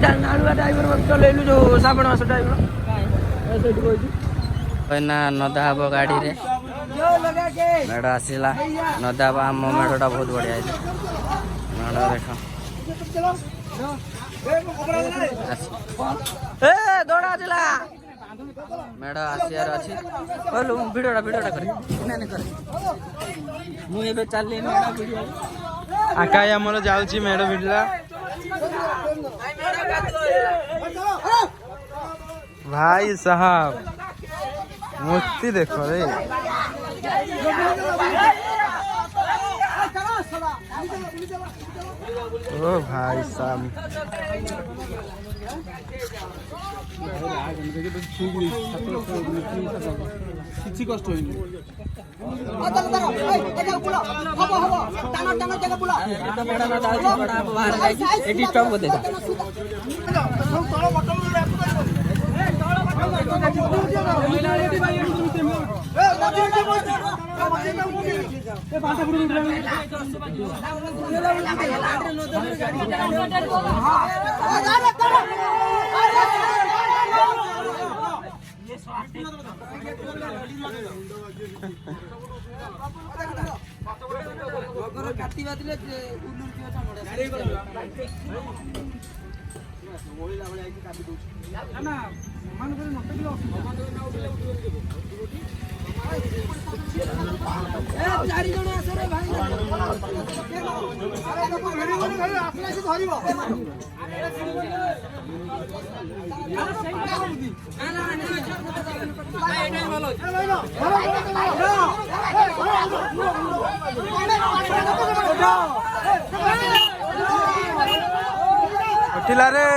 नालुआ driver चलैलु जो श्रावण मास driver ना नदा हम गाड़ी रे मेढ़ आसला नदा आम मेढ़टा बहुत बढ़िया मेढ़ देख दौड़ा आसला मेढ़ आसार अच्छी कहलु भिडटा कर मुझे चलि आकाई आमर जाऊँगी मेढ़ भिड़ला भाई साहब मूर्ति देखो रे ओ भाई साहब କିଛି କଷ୍ଟ ହେଇନି उठिला रे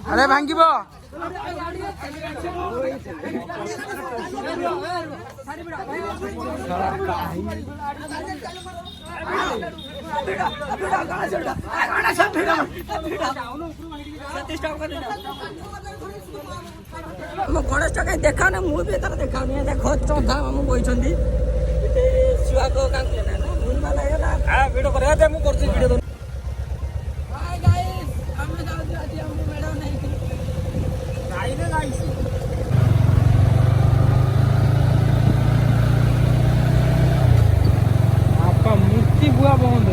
अरे भांगिब गणेश कहीं देखा ना मुझे तार देखा देख चंदा मामू बही छुआ को वीडियो कर मूर्ति बुआ बहुत